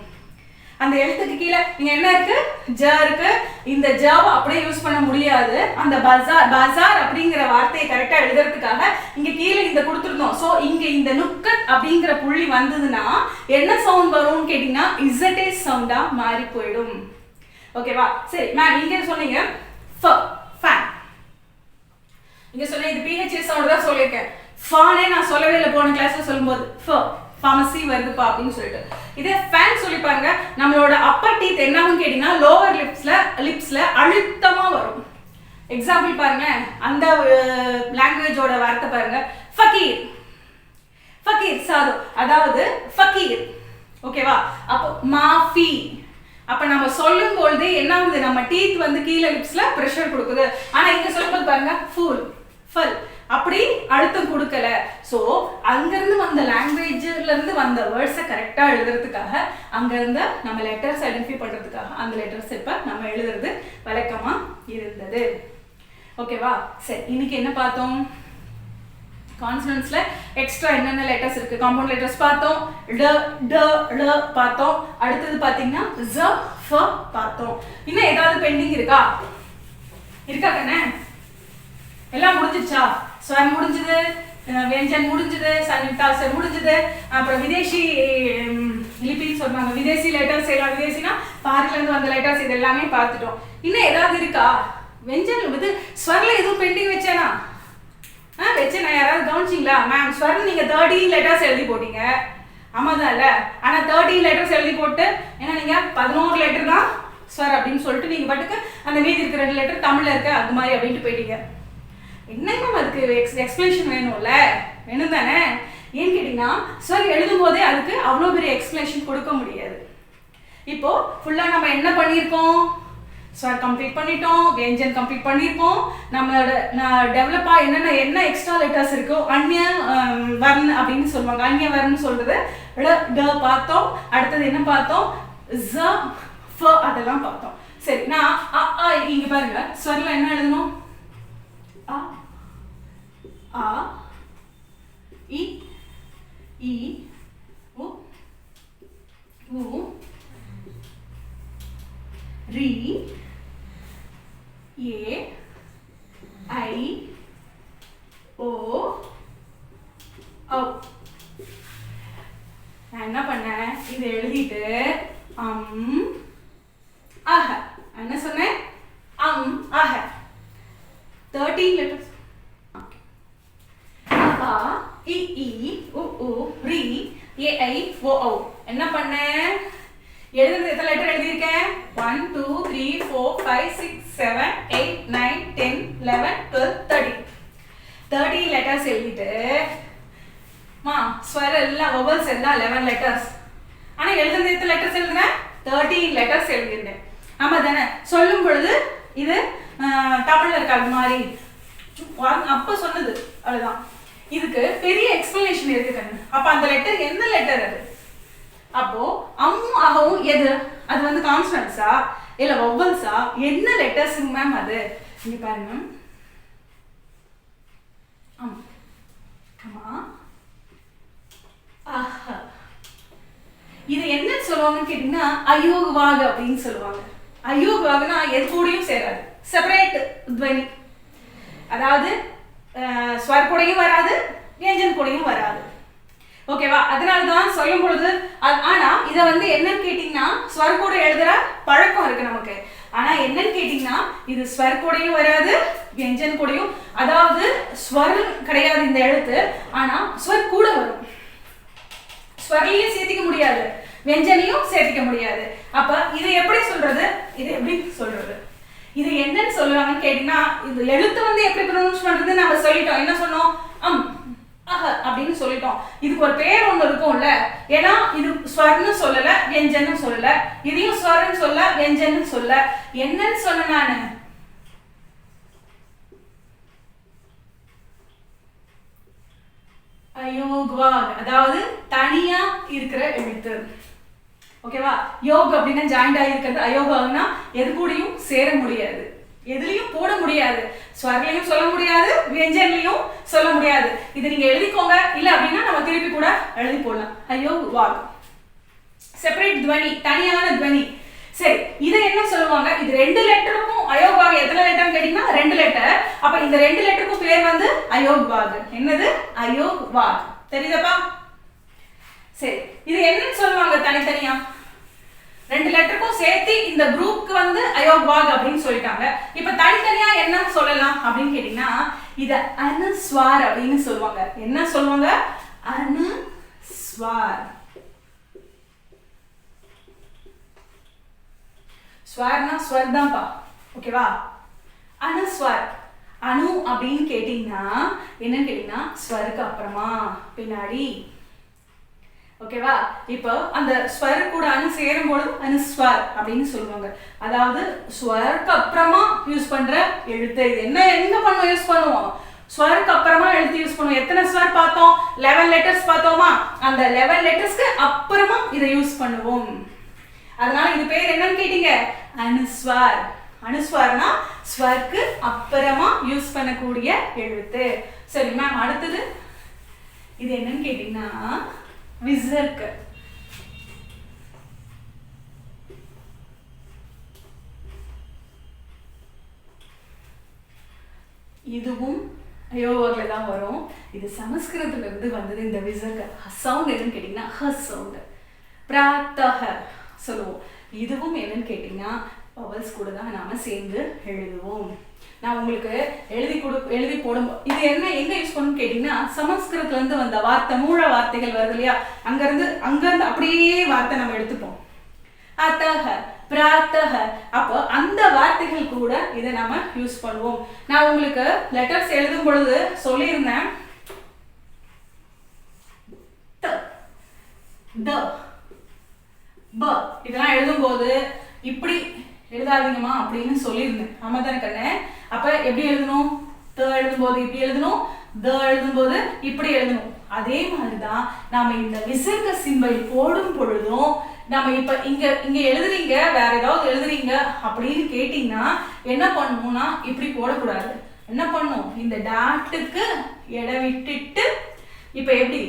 அந்த எழுத்துக்கு கீழே நீங்க என்ன இருக்கு, ஜ இருக்கு. இந்த ஜாவை அப்படியே யூஸ் பண்ண முடியாது, அந்த பஜார் அப்படிங்கிற வார்த்தையை கரெக்டா எழுதுறதுக்காக இங்க கீழே இந்த கொடுத்துருந்தோம். சோ இங்க இந்த நுக்கத் அப்படிங்கிற புள்ளி வந்ததுன்னா என்ன சவுண்ட் வரும்னு கேட்டீங்கன்னா ZS சவுண்டா மாறி போயிடும். ஓகேவா? சரி மேம், இங்க சொன்னீங்க ஃபேன், இங்க சொன்ன இது PHS சவுண்ட் தான் சொல்லியிருக்கேன். ஃபானே நான் சொல்லவே இல்லை போன கிளாஸ்ல சொல்லும்போது, ஃபார்மசி வருதுப்பா அப்படின்னு சொல்லிட்டு. இதே ஃபேன் சொல்லி பாருங்க, நம்மளோட அப்பர் டீத் என்ன ஆகும் கேட்டீங்கன்னா லோவர் லிப்ஸ்ல அழுத்தமா வரும். எக்ஸாம்பிள் பாருங்க, அந்த லாங்குவேஜோட வார்த்தை பாருங்க, ஃபகீர். ஃபகீர் சாது, அதாவது ஃபகீர். ஓகேவா? அப்போ மாஃபி. அப்ப நம்ம சொல்லும் பொழுது என்ன ஆகுது, நம்ம டீத் வந்து கீழே லிப்ஸ்ல பிரஷர் கொடுக்குது. ஆனா இங்க சொல்லும்போது பாருங்க, ஃபுல் ஃபல் அப்படி அழுத்தம் கொடுக்கல. ஸோ அங்கிருந்து வந்த லாங்குவேஜ்ல இருந்து வந்த வேர்ட்ஸை கரெக்டா எழுதுறதுக்காக, அங்க இருந்த நம்ம லெட்டர்ஸ் ஐடென்டிஃபை பண்றதுக்காக அந்த லெட்டர்ஸ் இப்ப நம்ம எழுதுறது வழக்கமா இருந்தது. ஓகேவா? சரி, இன்னைக்கு என்ன பார்த்தோம், கான்சனன்ட்ஸ்ல எக்ஸ்ட்ரா என்னென்ன லெட்டர்ஸ் இருக்கு? காம்பவுண்ட் லெட்டர்ஸ் பார்த்தோம், ட ட ழ பார்த்தோம். அடுத்தது பாத்தீங்கன்னா ஸ ஃப பார்த்தோம். இன்னும் ஏதாவது பெண்டிங் இருக்கா? இருக்கா கண்ணே? எல்லாம் முடிஞ்சிச்சா? ஸ்வர் முடிஞ்சது, व्यंजन முடிஞ்சது, संयुक्ताक्षर முடிஞ்சது. அப்புறம் விதேசி லிபின்னு சொல்றாங்க, விதேசி லெட்டர்ஸ் எல்லாம், விதேசினா ஃபாரின்ல இருந்து வந்த லெட்டர்ஸ் இது எல்லாமே பார்த்துட்டோம். இன்னும் ஏதாவது இருக்கா? व्यंजन இது ஸ்வர்ல எதுவும் பெண்டிங் வச்சேனா? வச்சேனா? யாராவது கவனிச்சிங்களா? மேம் ஸ்வர் நீங்க 13 லெட்டர்ஸ் எழுதி போட்டீங்க. ஆமாதான் இல்ல? ஆனா 13 லெட்டர்ஸ் எழுதி போட்டு ஏன்னா நீங்க 11 லெட்டர் தான் ஸ்வர் அப்படின்னு சொல்லிட்டு நீங்க பாட்டுக்கு அந்த மீதி இருக்கிற 2 லெட்டர் தமிழ்ல இருக்க அது மாதிரி அப்படின்ட்டு போயிட்டீங்க. என்னங்க அதுக்கு எக்ஸ்பிளேஷன் வேணும்ல? வேணும் தானே? ஏன்னு கேட்டீங்கன்னா ஸ்வர் எழுதும் போதே அதுக்கு அவ்வளோ பெரிய எக்ஸ்பிளேஷன் கொடுக்க முடியாது. இப்போ ஃபுல்லா நம்ம என்ன பண்ணியிருக்கோம்? ஸ்வர் கம்ப்ளீட் பண்ணிட்டோம், व्यंजन கம்ப்ளீட் பண்ணியிருக்கோம். நம்மளோட டெவலப்பா என்ன எக்ஸ்ட்ரா லெட்டர்ஸ் இருக்கோ அந்நிய வர்ண அப்படின்னு சொல்லுவாங்க. அந்நிய வர்ணம் சொல்றது ட ட பார்த்தோம். அடுத்தது என்ன பார்த்தோம்? ஸ ஃப அதெல்லாம் பார்த்தோம். சரி, நான் அ ஆ இங்க பாருங்க, ஸ்வர்ல என்ன எழுதணும்? அ ஆ இ ஈ உ ஊ ரி ஏ ஐ ஓ ஔ. நான் என்ன பண்ணேன்? இதை எழுதிட்டு அஹ என்ன சொன்னேன்? அஹ 13 லெட்டர்ஸ். அ இ ஈ உ ஊ ரி ஏ ஐ ஓ ஔ. என்ன பண்ணேன்? எழுதுறது எத்தனை லெட்டர் எழுதியிருக்கேன்? 1 2 3 4 5 6 7 8 9 10 11 12 13 13 லெட்டர்ஸ் எழுதிட்டு ஸ்வர் எல்லாம் வவல்ஸ் எல்லாம் 11 லெட்டர்ஸ். ஆனா எழுதுறது எத்தனை லெட்டர்ஸ் எழுதுனேன்? 13 லெட்டர்ஸ் எழுதியிருந்தேன். ஆமா தானே? சொல்லும் பொழுது இது தமிழ்ல இருக்க அது மாதிரி அப்ப சொன்னது அதுதான். இதுக்கு பெரிய எக்ஸ்பிளனேஷன் இருக்கு கண்ணு. அப்ப அந்த லெட்டர் என்ன லெட்டர் அது? அப்போ அம்மும் அகவும் எது? அது வந்து கான்ஸ்டன்ட்ஸா இல்ல வவல்ஸா? என்ன லெட்டர்ஸ் மேம் அது? இங்க பாருங்க, இது என்ன சொல்லுவாங்கன்னு கேட்டீங்கன்னா அயோகவாக அப்படின்னு சொல்லுவாங்க. அயோகவாகனா எது கூடயும் சேராது, செப்பரேட் துவனி. அதாவது ஸ்வர் கூடயும் வராது, व्यंजन கூடயும் வராது. ஓகேவா? அதனாலதான் சொல்லும் பொழுது ஆனா இதை வந்து என்னன்னு கேட்டீங்கன்னா ஸ்வர் கூட எழுதுற பழக்கம் இருக்கு நமக்கு. ஆனா என்னன்னு கேட்டீங்கன்னா இது ஸ்வர் கூடயும் வராது, व्यंजन கூடயும், அதாவது ஸ்வர் கிடையாது இந்த எழுத்து, ஆனா ஸ்வர் கூட வரும். ஸ்வர்லையும் சேர்த்திக்க முடியாது, व्यंजனையும் சேர்த்திக்க முடியாது. அப்ப இது எப்படி சொல்றது? இது எப்படி சொல்றது? இது என்னன்னு சொல்லுவாங்கன்னு கேட்டீங்கன்னா இது எழுத்து வந்து எப்படி ப்ரொனவுன்ஸ் பண்றது நம்ம சொல்லிட்டோம். என்ன சொன்னோம்? அஹ அப்படின்னு சொல்லிட்டோம். இதுக்கு ஒரு பேர் ஒண்ணு இருக்கும்ல. ஏன்னா இது ஸ்வர்னு சொல்லல, व्यंजன்னு சொல்லல. இதையும் ஸ்வர்னு சொல்ல, व्यंजன்னு சொல்ல. என்னன்னு சொன்ன நானு? அயோக்வாக், அதாவது தனியா இருக்கிற எழுத்து. ஓகேவா? யோக் அப்படின்னா ஜாயிண்ட் ஆகிருக்கிறது. அயோகான்னா எது கூடயும் சேர முடியாது, எதுலையும் போட முடியாது, ஸ்வர்லையும் சொல்ல முடியாது, व्यंजनலையும் சொல்ல முடியாது. இது நீங்க எழுதிக்கோங்க, இல்ல அப்படின்னா நம்ம திருப்பி கூட எழுதி போடலாம். அயோக்வாக் செப்பரேட் துவனி, தனியான துவனி. சரி, இதை என்ன சொல்லுவாங்க? இது 2 லெட்டருக்கும் அயோக்வாக் எத்தனை லெட்டர்னு கேட்டீங்கன்னா 2 லெட்டர். அப்ப இந்த 2 லெட்டருக்கும் பேர் வந்து அயோக்வாக். என்னது? அயோக்வாக். தெரியுதாப்பா? சரி, இது என்னன்னு சொல்லுவாங்க தனித்தனியா? 2 லெட்டருக்கும் சேர்த்து இந்த குரூப்க்கு வந்து அயோக்வாக் அப்படின்னு சொல்லிட்டாங்க. இப்ப தனித்தனியா என்ன சொல்லலாம் அப்படின்னு கேட்டீங்கன்னா இத அனுஸ்வார் அப்படின்னு சொல்லுவாங்க. என்ன சொல்லுவாங்க? அனுஸ்வார். ஸ்வர்னா ஸ்வர் தான்ப்பா. ஓகேவா? அனுஸ்வார். அணு அப்படின்னு கேட்டீங்கன்னா என்னன்னு கேட்டீங்கன்னா ஸ்வருக்கு அப்புறமா பின்னாடி. ஓகேவா? இப்போ அந்த ஸ்வர் கூட அணு சேரும் பொழுது அனுஸ்வார் அப்படின்னு சொல்லுவாங்க. அதாவது ஸ்வருக்கு அப்புறமா யூஸ் பண்ற எழுத்து. இது என்ன எங்க பண்ணுவோம்? யூஸ் பண்ணுவோம் ஸ்வருக்கு அப்புறமா எழுத்து யூஸ் பண்ணுவோம். எத்தனை ஸ்வர் பார்த்தோம்? 11 லெட்டர்ஸ் பார்த்தோமா? அந்த 11 லெட்டர்ஸ்க்கு அப்புறமா இதை யூஸ் பண்ணுவோம். அதனால இது பேர் என்னன்னு கேட்டீங்க? அனுஸ்வார். அனுஸ்வார்னா ஸ்வருக்கு அப்புறமா யூஸ் பண்ணக்கூடிய எழுத்து. சரி மேம், அடுத்தது இது என்னன்னு கேட்டீங்கன்னா விசர்க். இதுவும் யோவாக்ல தான் வரும். இது சமஸ்கிருதத்துல இருந்து வந்தது. இந்த விசர்க் சவுண்ட் என்னன்னு கேட்டீங்கன்னா ஹ சவுண்ட். பிராத்தஹ சொல்லுவோம். இதுவும் என்னன்னு கேட்டீங்கன்னா வவல்ஸ் கூட தான் நாம சேர்ந்து எழுதுவோம். நான் உங்களுக்கு எழுதி போடும். இது என்ன எங்க யூஸ் பண்ணணும்னு கேட்டீங்கன்னா சமஸ்கிருதத்துல இருந்து வந்த வார்த்தை, மூல வார்த்தைகள் வருது இல்லையா, அங்கிருந்து அப்படியே வார்த்தை நம்ம எடுத்துப்போம். அத்தஹ பிராத்தஹ, அப்போ அந்த வார்த்தைகள் கூட இதை நம்ம யூஸ் பண்ணுவோம். நான் உங்களுக்கு லெட்டர்ஸ் எழுதும் பொழுது சொல்லியிருந்தேன், இதெல்லாம் எழுதும் போது இப்படி எழுதாதீங்கம்மா அப்படின்னு சொல்லியிருந்தேன். ஆமா தானே கண்ணு? அப்ப எப்படி எழுதணும்? த எழுதும் போது இப்படி எழுதணும், த எழுதும் போது இப்படி எழுதணும். அதே மாதிரிதான் நாம இந்த விசர்க சிம்பல் போடும் பொழுதும் நம்ம இப்ப இங்க எழுதுறீங்க, வேற ஏதாவது எழுதுறீங்க அப்படின்னு கேட்டீங்கன்னா என்ன பண்ணணும்னா இப்படி போடக்கூடாது. என்ன பண்ணும்? இந்த டாட்டுக்கு இடம் விட்டுட்டு, இப்ப எப்படி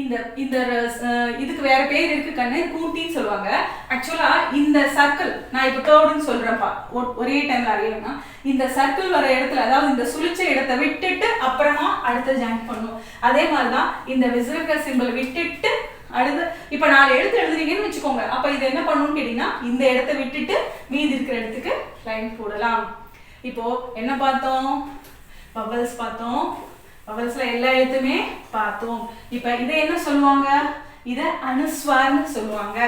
இந்த இந்த இதுக்கு வேற பேர் இருக்கு கண்ணு, கூட்டின்னு சொல்லுவாங்க. ஆக்சுவலா இந்த சர்க்கிள் நான் இப்ப தேர்டுன்னு சொல்றேன்ப்பா, ஒரே டைம்ல அறியணும்னா இந்த சர்க்கிள் வர இடத்துல, அதாவது இந்த சுழிச்ச இடத்தை விட்டுட்டு அப்புறமா அடுத்த ஜாயின் பண்ணும். அதே மாதிரிதான் இந்த விசர்க சிம்பல் விட்டுட்டு அடுத்து இப்ப 4 எழுத்து எழுதுறீங்கன்னு வச்சுக்கோங்க. அப்ப இது என்ன பண்ணணும்னு கேட்டீங்கன்னா இந்த இடத்தை விட்டுட்டு மீதி இருக்கிற இடத்துக்கு லைன் போடலாம். இப்போ என்ன பார்த்தோம்? வவல்ஸ் பார்த்தோம். வவல்ஸ்ல எல்லா எழுத்துமே பார்த்தோம். இப்ப இதை என்ன சொல்லுவாங்க? இத அனுஸ்வார்னு சொல்லுவாங்க.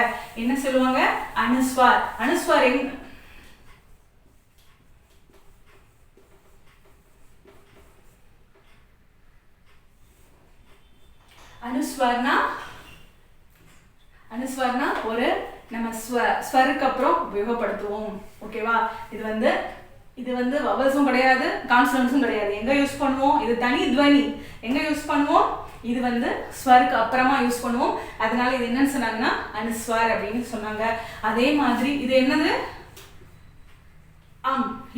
என்ன சொல்லுவாங்க? அனுஸ்வார். அனுஸ்வார் அனுஸ்வார்னா ஒரு நம்ம ஸ்வருக்கு அப்புறம் உபயோகப்படுத்துவோம். ஓகேவா? இது வந்து வவல்ஸும் கிடையாது, கான்சனன்ஸும் கிடையாது. எங்க யூஸ் பண்ணுவோம்? இது தனி துவனி. எங்க யூஸ் பண்ணுவோம்? இது வந்து ஸ்வருக்கு அப்புறமா யூஸ் பண்ணுவோம். அதனால இது என்னன்னு சொன்னாங்கன்னா அனுஸ்வார் அப்படின்னு சொன்னாங்க. அதே மாதிரி இது என்னது?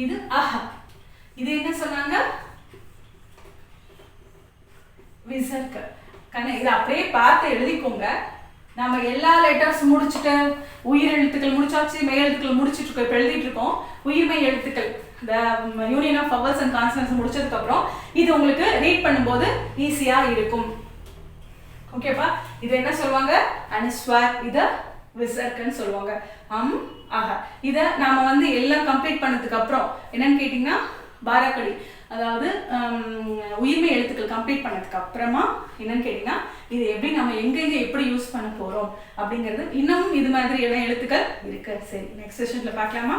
இது அஹ. இது என்ன சொன்னாங்க? விசர்க். இது அப்படியே பார்த்து எழுதிக்கோங்க. நம்ம எல்லா லெட்டர்ஸ் முடிச்சுட்டு உயிர் எழுத்துக்கள் முடிச்சாச்சு, மெய் எழுத்துக்கள் முடிச்சுட்டு இருக்கோம். இப்போ எழுதிட்டு இருக்கோம் உயிர்மெய் எழுத்துக்கள், இந்த union of vowels and consonants முடிச்சதுக்கு அப்புறம் இது உங்களுக்கு ரீட் பண்ணும்போது ஈஸியா இருக்கும். ஓகேப்பா? இது என்ன சொல்லுவாங்க? அனுஸ்வார். இத விசர்க்னு சொல்லுவாங்க. அஹ. இத நாம வந்து எல்லாம் கம்ப்ளீட் பண்ணதுக்கு அப்புறம் என்னன்னு கேட்டீங்கன்னா பாராக்கடி, அதாவது உயிர்மெய் எழுத்துக்கள் கம்ப்ளீட் பண்ணதுக்கு அப்புறமா என்னன்னு கேட்டீங்கன்னா இது எப்படி நம்ம எங்கெங்க எப்படி யூஸ் பண்ண போறோம் அப்படிங்கிறது, இன்னமும் இது மாதிரி எழுத்துக்கள் இருக்கு. சரி, நெக்ஸ்ட் செஷன்ல பார்க்கலாமா?